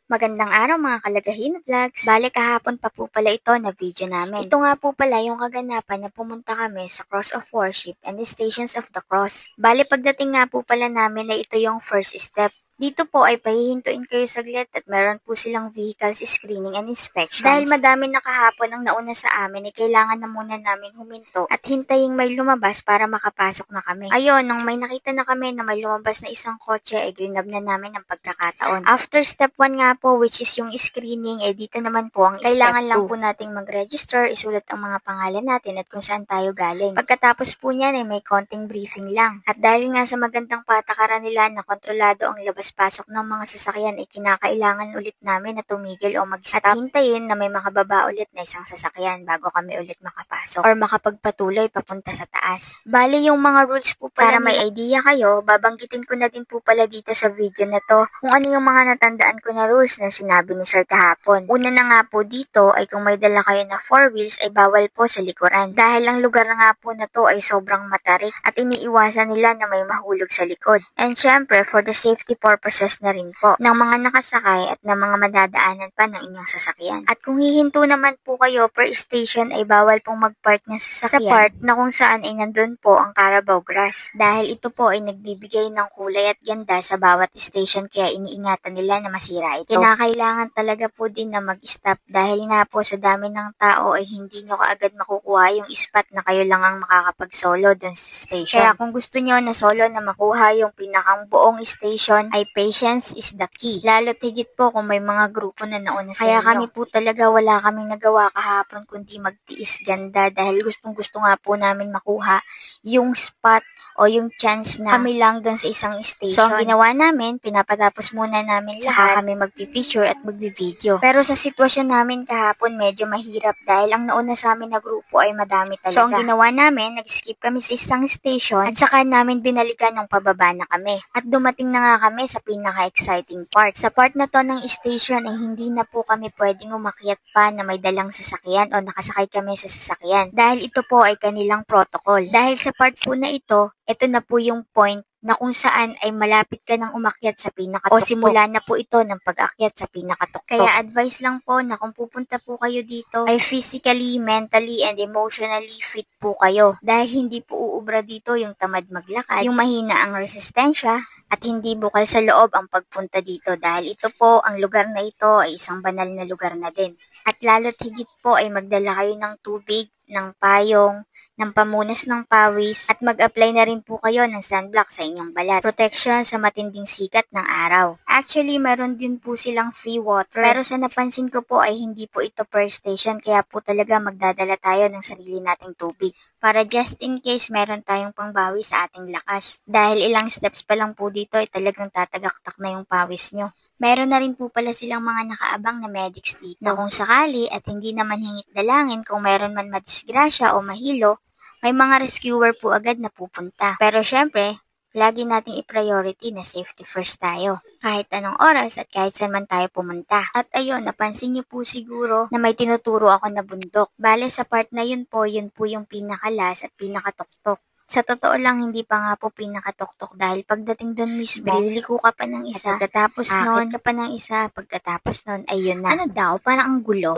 Magandang araw mga kalagahin vlogs. Bale kahapon pa po pala ito na video namin. Ito nga po pala yung kaganapan na pumunta kami sa Cross of Worship and the Stations of the Cross. Bale pagdating nga po pala namin na ito yung first step. Dito po ay pahihintuin kayo saglit at meron po silang vehicles screening and inspections. Dahil madami na kahapon ang nauna sa amin, kailangan na muna namin huminto at hintayin may lumabas para makapasok na kami. Ayun, nung may nakita na kami na may lumabas na isang kotse, grinab na namin ang pagkakataon. After step 1 nga po, which is yung screening, dito naman po ang kailangan lang po nating mag-register, isulat ang mga pangalan natin at kung saan tayo galing. Pagkatapos po niyan may konting briefing lang. At dahil nga sa magandang patakaran nila na kontrolado ang labas-pasok ng mga sasakyan, kinakailangan ulit namin na tumigil o mag-stop at hintayin na may makababa ulit na isang sasakyan bago kami ulit makapasok or makapagpatuloy papunta sa taas. Bale yung mga rules po para may idea kayo, babanggitin ko na din po pala dito sa video na to kung ano yung mga natandaan ko na rules na sinabi ni Sir kahapon. Una na nga po dito ay kung may dala kayo na 4 wheels ay bawal po sa likuran. Dahil ang lugar na nga po na to ay sobrang matarik at iniiwasan nila na may mahulog sa likod. And syempre for the safety purposes na rin po ng mga nakasakay at ng mga madadaanan pa ng inyong sasakyan. At kung hihinto naman po kayo per station ay bawal pong mag-park ng sasakyan sa part na kung saan ay nandun po ang Carabao grass. Dahil ito po ay nagbibigay ng kulay at ganda sa bawat station kaya iniingatan nila na masira ito. Kinakailangan talaga po din na mag-stop dahil nga po sa dami ng tao ay hindi nyo kaagad makukuha yung spot na kayo lang ang makakapag-solo dun sa station. Kaya kung gusto nyo na solo na makuha yung pinakang buong station ay patience is the key. Lalo't higit po kung may mga grupo na nauna sa inyo. Kaya kami po talaga wala kaming nagawa kahapon kundi magtiis ganda dahil gustong-gusto nga po namin makuha yung spot o yung chance na kami lang doon sa isang station. So, ang ginawa namin, pinapatapos muna namin lahat, kami magpipicture at magbi-video. Pero sa sitwasyon namin kahapon, medyo mahirap dahil ang nauna sa amin na grupo ay madami talaga. So, ang ginawa namin, nag-skip kami sa isang station at saka namin binalikan nung pababa na kami. At dumating na nga kami sa pinaka-exciting part. Sa part na to ng station ay hindi na po kami pwedeng umakyat pa na may dalang sasakyan o nakasakay kami sa sasakyan. Dahil ito po ay kanilang protocol. Dahil sa part po na ito na po yung point na kung saan ay malapit ka nang umakyat sa pinakatuktok. O simula na po ito ng pag-akyat sa pinakatuktok. Kaya advice lang po na kung pupunta po kayo dito ay physically, mentally, and emotionally fit po kayo. Dahil hindi po uubra dito yung tamad maglakad, yung mahina ang resistensya, at hindi bukal sa loob ang pagpunta dito dahil ito po, ang lugar na ito ay isang banal na lugar na din. At lalo't higit po ay magdala kayo ng tubig, ng payong, ng pamunas ng pawis, at mag-apply na rin po kayo ng sunblock sa inyong balat. Protection sa matinding sikat ng araw. Actually, meron din po silang free water. Pero sa napansin ko po ay hindi po ito per station, kaya po talaga magdadala tayo ng sarili nating tubig. Para just in case meron tayong pangbawi sa ating lakas. Dahil ilang steps pa lang po dito ay talagang tatagaktak na yung pawis nyo. Meron na rin po pala silang mga nakaabang na medics dito na kung sakali at hindi naman hingit dalangin kung meron man madisgrasya o mahilo, may mga rescuer po agad na pupunta. Pero syempre, lagi nating i-priority na safety first tayo. Kahit anong oras at kahit saan man tayo pumunta. At ayun, napansin niyo po siguro na may tinuturo ako na bundok. Bale sa part na yun po yung pinakalas at pinakatuktok. Sa totoo lang, hindi pa nga po pinakatuktok dahil pagdating doon mismo, liliko ka pa ng isa, pagkatapos nun, ka pa ng isa, pagkatapos nun, ayun na. Ano daw? Parang ang gulo.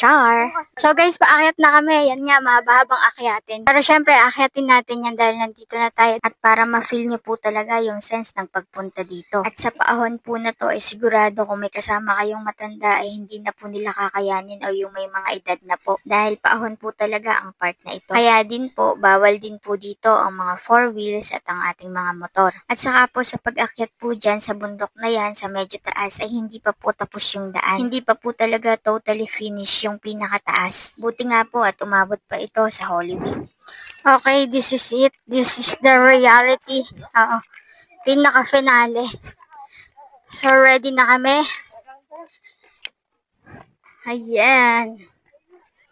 Char! So guys, paakyat na kami. Yan nga, mahaba-habang akyatin. Pero syempre, akyatin natin yan dahil nandito na tayo. At para ma-feel nyo po talaga yung sense ng pagpunta dito. At sa paahon po na to, ay sigurado kung may kasama kayong matanda ay hindi na po nila kakayanin o yung may mga edad na po. Dahil paahon po talaga ang part na ito. Kaya din po, bawal din po dito ang mga 4 wheels at ang ating mga motor. At saka po sa pag-akyat po dyan sa bundok na yan, sa medyo taas, ay hindi pa po tapos yung daan. Hindi pa po talaga totally finish yung pinakataas. Buti nga po at umabot pa ito sa Holy Week. Okay, this is it. This is the reality. Pinaka-finale. So, ready na kami. Ayan.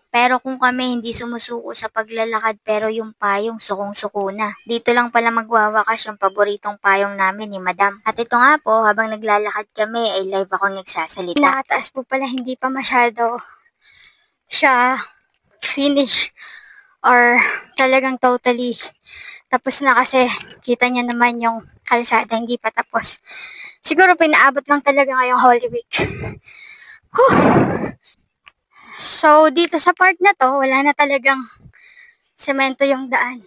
Pero kung kami hindi sumusuko sa paglalakad pero yung payong sukong-suko na. Dito lang pala magwawakas yung paboritong payong namin ni Madam. At ito nga po, habang naglalakad kami ay live ako nagsasalita. Nakataas po pala, hindi pa masyado siya finish or talagang totally tapos na kasi kita niya naman yung kalsada, hindi pa tapos. Siguro pinaabot lang talaga ngayong Holy Week. Whew. So, dito sa part na to, wala na talagang semento yung daan.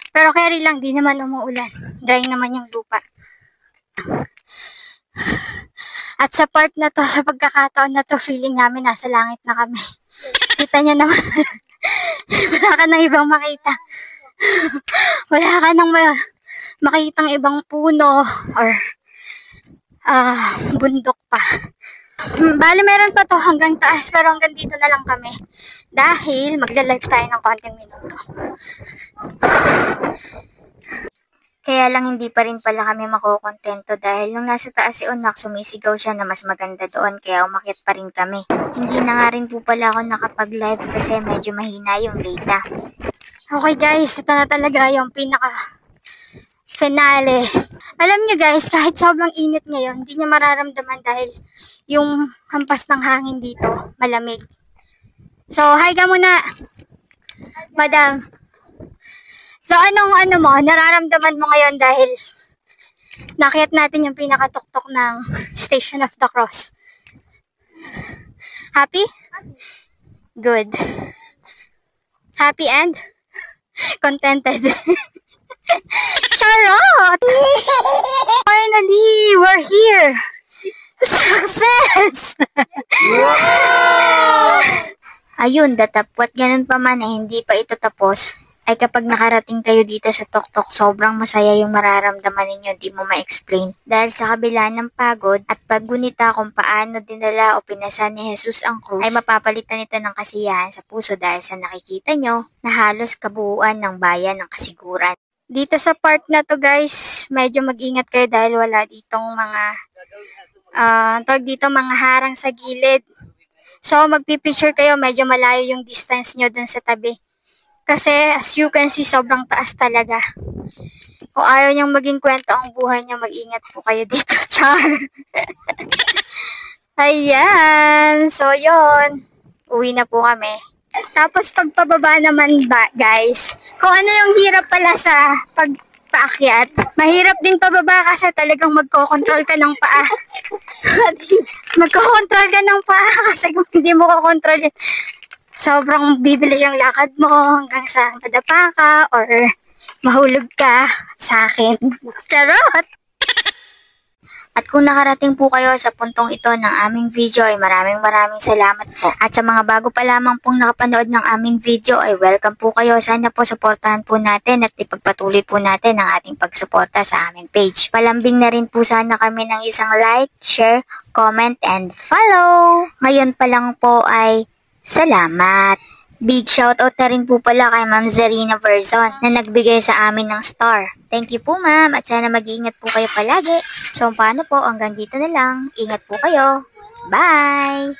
Pero carry lang, di naman umuulan. Dry naman yung lupa. At sa part na to, sa pagkakataon na to, feeling namin nasa langit na kami. Kita niya naman. Wala ka nang ibang makita. Wala ka nang makitang ibang puno or bundok pa. Bali meron pa to hanggang taas, pero hanggang dito na lang kami. Dahil magla-live tayo ng konting minuto. Kaya lang hindi pa rin pala kami makokontento dahil nung nasa taas si Unak, sumisigaw siya na mas maganda doon kaya umakyat pa rin kami. Hindi na nga rin po pala ako nakapag-live kasi medyo mahina yung data. Okay guys, ito na talaga yung pinaka-finale. Alam nyo guys, kahit sobrang init ngayon, hindi nyo mararamdaman dahil yung hampas ng hangin dito, malamig. So, hi ka muna, madam. So, anong mo, nararamdaman mo ngayon dahil nakiyat natin yung pinakatuktok ng Station of the Cross? Happy? Good. Happy and contented. Charot! Finally, we're here! Success! Ayun, datapwat ganun pa man eh, hindi pa ito tapos. Ay kapag nakarating kayo dito sa tuktok, sobrang masaya yung mararamdaman ninyo, di mo ma-explain. Dahil sa kabila ng pagod at paggunita kung paano dinala o pinasa ni Jesus ang krus, ay mapapalitan ito ng kasiyahan sa puso dahil sa nakikita nyo na halos kabuuan ng bayan ng kasiguran. Dito sa part na to guys, medyo mag-ingat kayo dahil wala ditong mga mga harang sa gilid. So magpipicture kayo, medyo malayo yung distance nyo dun sa tabi. Kasi as you can see, sobrang taas talaga. Kung ayaw niyang maging kwento ang buhay niyo, mag-ingat po kayo dito, char. Ayan. So, yon. Uwi na po kami. Tapos, pagpababa naman ba, guys, kung ano yung hirap pala sa pagpaakyat, mahirap din pababa kasi talagang magkocontrol ka ng paa. Magkocontrol ka ng paa kasi kung hindi mo kokontrol yun, sobrang bibilis yung lakad mo hanggang sa madapa ka or mahulog ka sa akin. Charot! At kung nakarating po kayo sa puntong ito ng aming video ay maraming salamat po. At sa mga bago pa lamang pong nakapanood ng aming video ay welcome po kayo. Sana po supportahan po natin at ipagpatuloy po natin ang ating pagsuporta sa aming page. Palambing na rin po sana kami ng isang like, share, comment, and follow. Ngayon pa lang po ay salamat! Big shoutout na rin po pala kay Ma'am Zarina Verzon na nagbigay sa amin ng star. Thank you po ma'am at sana mag-iingat po kayo palagi. So paano po, hanggang dito na lang. Ingat po kayo. Bye!